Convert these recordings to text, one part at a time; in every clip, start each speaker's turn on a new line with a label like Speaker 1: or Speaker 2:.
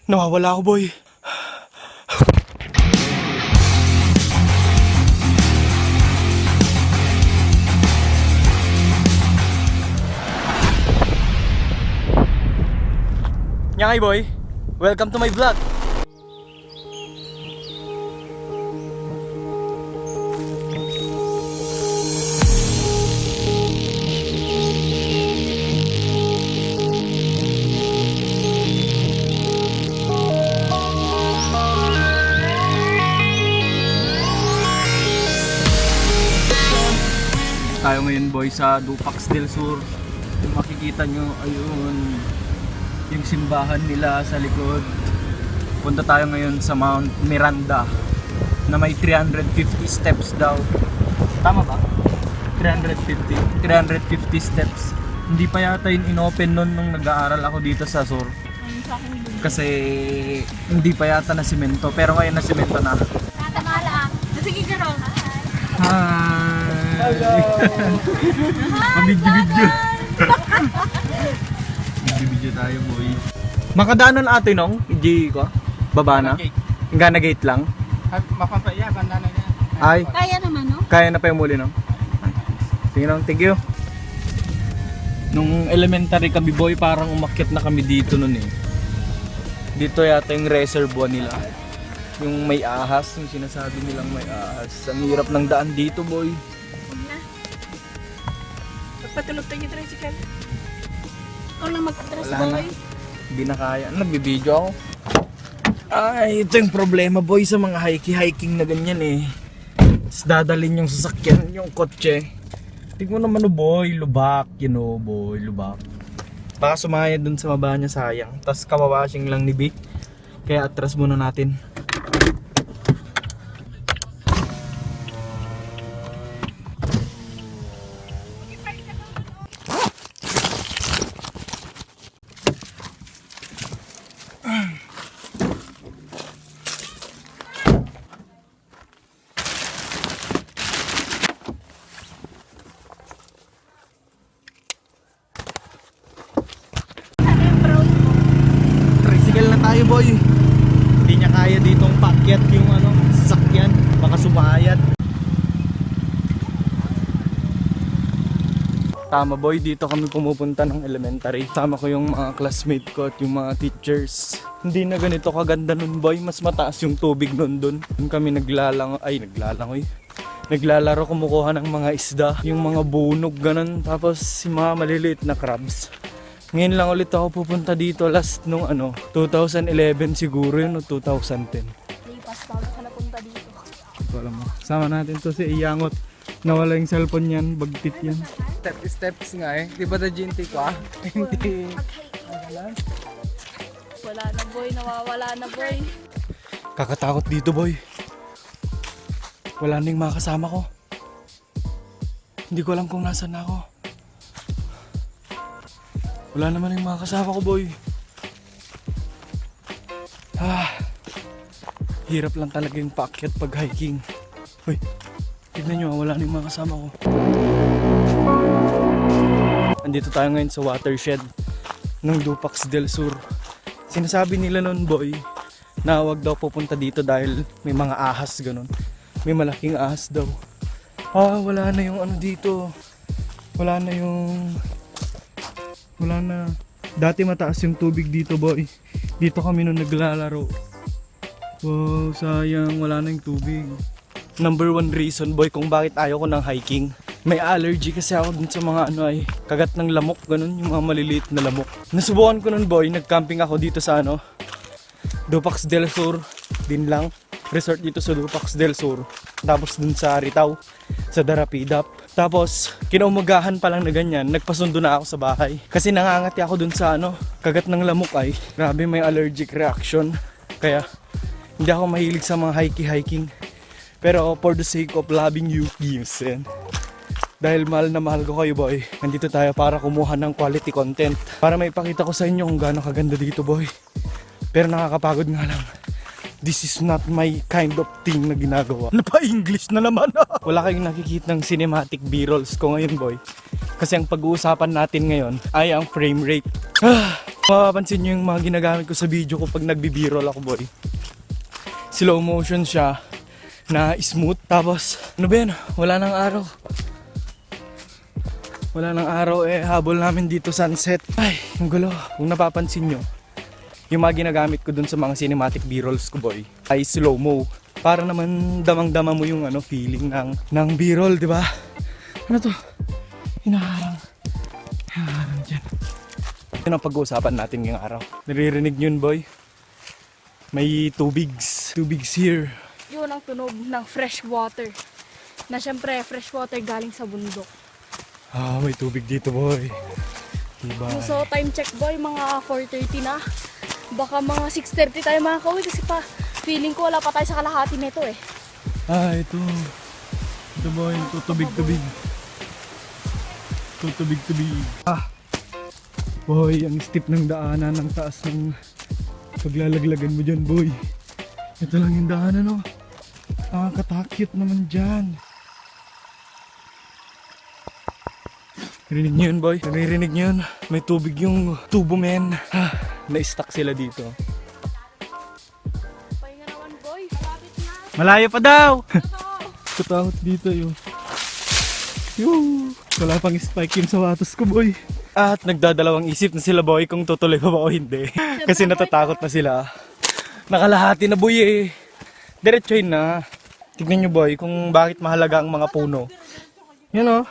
Speaker 1: Nawawala ako, boy. Nyangay, boy. Welcome to my vlog. Tayo ngayon, boy, sa Dupax del Sur. Kung makikita nyo, ayun, yung simbahan nila sa likod. Punta tayo ngayon sa Mount Miranda na may 350 steps daw. Tama ba? 350 steps. Hindi pa yata yung inopen nun nung nag-aaral ako dito sa Sur. Kasi hindi pa yata na simento. Pero ngayon na simento na.
Speaker 2: Tatamala. Sige, Jerome.
Speaker 1: Hi! Pamidyo-midyo. Video tayo, boy. Makadaanan atin nung i ko. Baba na. Hanggang na gate lang.
Speaker 3: Mapapaya, banda na yan.
Speaker 1: Ay,
Speaker 2: Kaya naman, no?
Speaker 1: kaya na pa yung muli nung. Sige nung, thank you. Nung elementary kami, boy, parang umakyat na kami dito nun eh. Dito yata yung reservoir nila. Yung may ahas, yung sinasabi nilang may ahas. Ang hirap ng daan dito, boy.
Speaker 2: Huwag na. Magpatulog tayo yung tricycle. Ikaw lang mag-atras,
Speaker 1: Wala na.
Speaker 2: boy.
Speaker 1: Hindi na kaya. Nagbibideo ako. Ay, ito yung problema, boy, sa mga hiking na ganyan eh. Tapos dadalhin yung sasakyan, yung kotse. Tignan mo naman, boy, lubak, boy, lubak. Baka sumaya dun sa baba niya, sayang. Tapos kawawashing lang ni B. Kaya atras muna natin. Tricycle na tayo, boy. Hindi niya kaya ditong paakyat yung sasakyan. Baka sumayad. Tama, boy, dito kami pumupunta ng elementary. Tama ko yung mga classmate ko at yung mga teachers. Hindi na ganito kaganda nun, boy. Mas mataas yung tubig nun dun. Doon kami naglalaro, kumukuha ng mga isda. Yung mga bunog, ganun. Tapos yung mga maliliit na crabs. Ngayon lang ulit ako pupunta dito last nung 2011 siguro yun o 2010.
Speaker 2: Lipas bago ka napunta dito.
Speaker 1: Ito alam mo. Sama natin to si Iyangot. Nawala yung cellphone yan, bagtit yan.
Speaker 3: Steps nga eh. Di ba na ginti ko ah? Hindi.
Speaker 2: Wala na, boy. Nawawala na, boy.
Speaker 1: Kakatakot dito, boy. Wala na yung mga kasama ko. Hindi ko alam kung nasan na ako. Wala naman yung mga kasama ko, boy. Hirap lang talaga yung paakyat pag hiking. Uy, tignan nyo, wala na yung mga kasama ko. Andito tayo ngayon sa watershed ng Dupax del Sur. Sinasabi nila nun, boy, na huwag daw pupunta dito dahil may mga ahas, ganun. May malaking ahas daw. Wala na yung dito. Wala na. Dati mataas yung tubig dito, boy. Dito kami nung naglalaro. Wow, sayang. Wala na yung tubig. Number one reason, boy, kung bakit ayaw ko ng hiking. May allergy kasi ako dun sa mga kagat ng lamok, ganun, yung mga maliliit na lamok. Nasubukan ko nun, boy. Nag-camping ako dito sa Dupax del Sur. Din lang. Resort dito sa Dupax del Sur. Tapos dun sa Ritaw, sa Darapidap. Tapos, kinaumagahan pa lang na ganyan, nagpasundo na ako sa bahay. Kasi nangangati ako dun sa kagat ng lamok ay. Grabe, may allergic reaction. Kaya, hindi ako mahilig sa mga hiking. Pero for the sake of loving you, Gimsen. Dahil mahal na mahal ko kayo, boy. Nandito tayo para kumuha ng quality content. Para maipakita ko sa inyo kung gaano kaganda dito, boy. Pero nakakapagod nga lang. This is not my kind of thing na ginagawa. Napa-English na naman. Wala kayong nakikita ng cinematic B-rolls ko ngayon, boy. Kasi ang pag-uusapan natin ngayon ay ang frame rate. Mapapansin nyo yung mga ginagamit ko sa video ko pag nagbi-b-roll ako, boy. Slow motion siya na smooth. Tapos, ano ba yan? Wala nang araw. Wala nang araw habol namin dito sunset. Ay, ang gulo. Kung napapansin nyo, yung mga ginagamit ko dun sa mga cinematic b-rolls ko, boy, ay slow-mo. Para naman damang-dama mo yung feeling ng b-roll, di ba? Ano to? Hinaharang. Hinaharang dyan. Yun ang pag-uusapan natin ngayong araw. Naririnig nyo yun, boy? May tubigs. Tubigs here.
Speaker 2: Yun ang tunog ng fresh water. Na syempre, fresh water galing sa bundok.
Speaker 1: May tubig dito, boy. Diba?
Speaker 2: So, time check, boy, mga 4:30 na. Baka mga 6:30 tayo makakauwi kasi pa feeling ko wala pa tayo sa kalahati nito eh.
Speaker 1: Ito. Ito, boy. Tutubig-tubig. Tutubig-tubig. Boy, ang steep ng daanan, ang taas ng paglalaglagan mo dyan, boy. Ito lang yung daanan, oh. Nakakatakot naman dyan. Narinig nyo yun, boy? Naririnig nyo yun? May tubig yung tubo, men. Na-stuck sila dito.
Speaker 2: Pahinga naman, boy. Malapit na.
Speaker 1: Malayo pa daw! Katakot dito, yun. Wala pang spike yung sapatos ko, boy. At nagdadalawang isip na sila, boy, kung tutuloy pa ba o hindi. Kasi natatakot na sila. Nakalahati na, boy, eh. Diretsoin na. Tignan nyo, boy, kung bakit mahalaga ang mga puno. Yan, oh.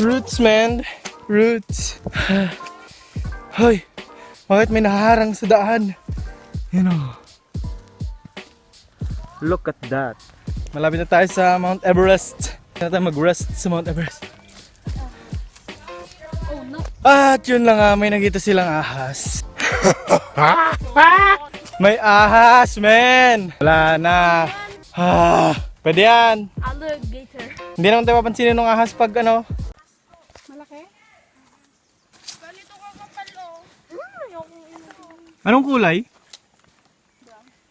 Speaker 1: Roots, man. Roots. Hoy, bakit may naharang sa daan? Yan, oh. Look at that. Malapit na tayo sa Mount Everest. Na tayo mag-rest sa Mount Everest.
Speaker 2: Oh, no.
Speaker 1: At yun lang nga, may nakita silang ahas. May ahas, men! Wala na. Pwede yan.
Speaker 2: Alligator.
Speaker 1: Hindi naman tayo papansinin ng ahas pag
Speaker 2: Malaki? Ganito ka kapal, oh.
Speaker 1: Anong kulay?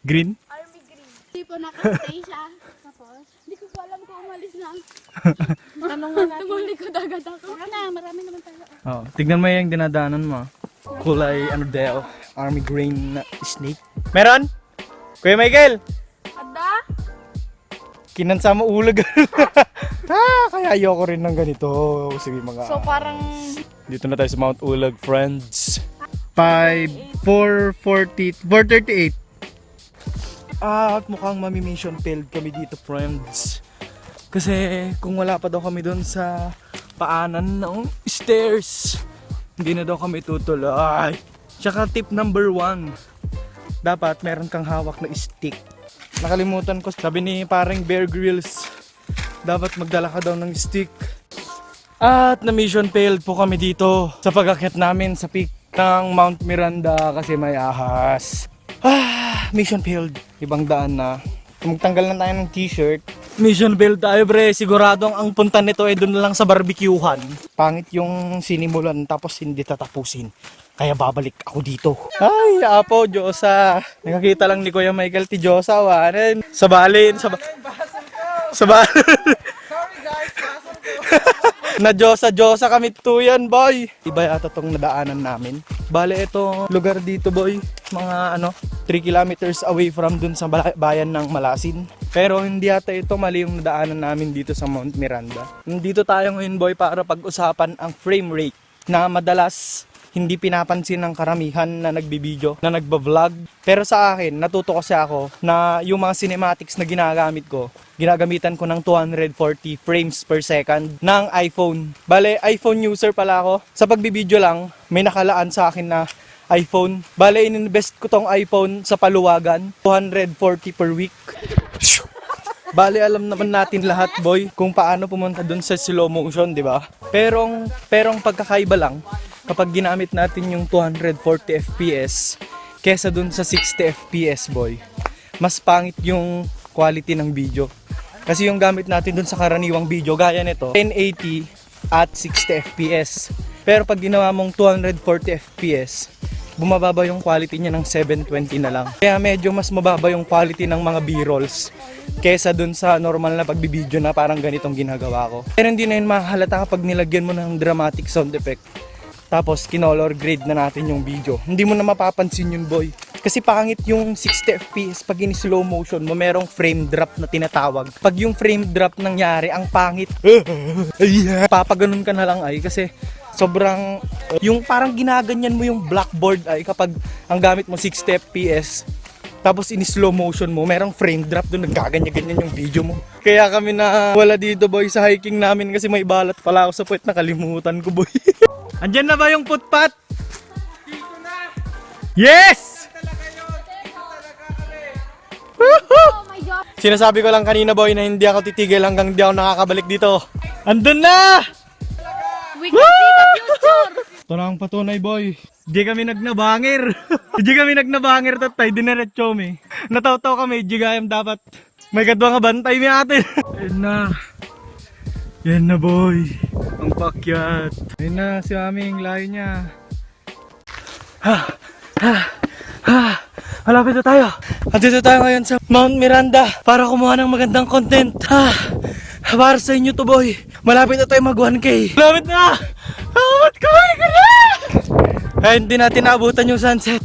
Speaker 1: Green?
Speaker 2: Army green. Hindi po nakastay siya. Tapos, hindi ko pa alam kung umalis na. Tanong nga natin. Tumulikod agad ako. Marami naman tayo.
Speaker 1: Oh, tignan mo yung dinadaanan mo. Kulay, army green na snake. Meron? Kuya Michael!
Speaker 2: Ada?
Speaker 1: Kinansa mo ulag. Kaya ayoko rin ng ganito. Sige mga...
Speaker 2: So parang...
Speaker 1: Dito na tayo sa Mount Ulag, friends. 4:38. At mukhang mami-mission failed kami dito, friends. Kasi kung wala pa daw kami doon sa paanan ng stairs, hindi na daw kami tutuloy. Tsaka tip number 1, dapat meron kang hawak na stick. Nakalimutan ko, sabi ni parang Bear Grylls, dapat magdala ka daw ng stick. At na mission failed po kami dito sa pag-akyat namin sa peak ng Mount Miranda kasi may ahas. Mission failed. Ibang daan na. Magtanggal na tayo ng t-shirt. Mission failed tayo, bre. Siguradong ang punta nito ay doon lang sa barbecuehan. Pangit yung sinimulan tapos hindi tatapusin. Kaya babalik ako dito. Ay, apo, Diyosa. Nakakita lang ni Kuya Michael ti Diyosa. Wanan. Sabalin. Sabalin.
Speaker 3: Sorry guys, basal ko.
Speaker 1: Na Diyosa kami tuyan, boy. Iba yata tong nadaanan namin. Bale, ito lugar dito, boy. Mga 3 kilometers away from dun sa bayan ng Malasin. Pero hindi yata ito mali yung nadaanan namin dito sa Mount Miranda. Nandito tayo ngayon, boy, para pag-usapan ang frame rate na madalas hindi pinapansin ng karamihan na nagbibideo, na nagba-vlog. Pero sa akin, natuto kasi ako na yung mga cinematics na ginagamit ko, ginagamitan ko ng 240 frames per second ng iPhone. Bale, iPhone user pala ako. Sa pagbibideo lang, may nakalaan sa akin na iPhone. Bale, ininvest ko tong iPhone sa paluwagan, 240 per week. Bale, alam naman natin lahat, boy, kung paano pumunta dun sa slow motion, di ba? Pero ang pagkakaiba lang, kapag ginamit natin yung 240 FPS kesa dun sa 60 FPS, boy, mas pangit yung quality ng video. Kasi yung gamit natin dun sa karaniwang video, gaya nito, 1080 at 60 FPS. Pero pag ginawa mong 240 FPS, bumababa yung quality niya ng 720 na lang. Kaya medyo mas mababa yung quality ng mga B-rolls kesa dun sa normal na pagbibideo na parang ganitong ginagawa ko. Pero hindi na yun mahalata kapag nilagyan mo ng dramatic sound effect. Tapos kinolor grade na natin yung video. Hindi mo na mapapansin yun, boy. Kasi pangit yung 60 fps pag in slow motion mo, merong frame drop na tinatawag. Pag yung frame drop nangyari, ang pangit. Papaganon ka na lang ay kasi sobrang yung parang ginaganyan mo yung blackboard ay kapag ang gamit mo 60 fps. Tapos in slow motion mo, merong frame drop doon, nagkaganyan-ganyan yung video mo. Kaya kami na wala dito, boy, sa hiking namin kasi may balat pala ako sa puwet, nakalimutan ko, boy. Andyan na ba yung footpath?
Speaker 3: Dito na!
Speaker 1: Yes!
Speaker 2: Oh my God!
Speaker 1: Sinasabi ko lang kanina, boy, na hindi ako titigil hanggang hindi ako nakakabalik dito. Andun na!
Speaker 2: We can see the future!
Speaker 1: Ito na ang patunay, boy. Hindi kami nagnabangir. Hindi kami nagnabangir, tatay. Dinerecho mi. Nataw-taw kami. Hindi gayam dapat. May kadwa nga bantay mi atin. Yan na. Yan na, boy. Ang pakyat. Yan na si aming layo niya. Malapit na tayo. Andito tayo ngayon sa Mount Miranda para kumuha ng magandang content. Para sa inyo to, boy. Malapit na tayo mag 1K. Malapit na! Malapit ko! Ay, hindi natin naabutan yung sunset.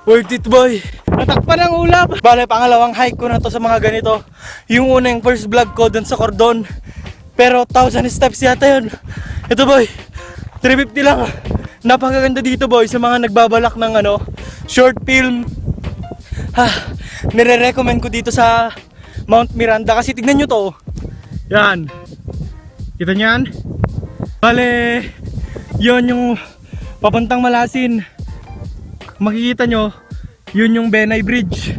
Speaker 1: Worth it, boy. Natakpan ang ulap. Bale, pangalawang hike ko na to sa mga ganito. Yung una, yung first vlog ko dun sa Cordon. Pero 1,000 steps yata yun. Ito, boy. 350 lang. Napakaganda dito, boy. Sa mga nagbabalak ng short film. Nire-recommend ko dito sa Mount Miranda. Kasi tignan nyo to. Yan. Kita nyo yan? Bale, yun yung papuntang Malasin. Makikita nyo, yun yung Benay Bridge.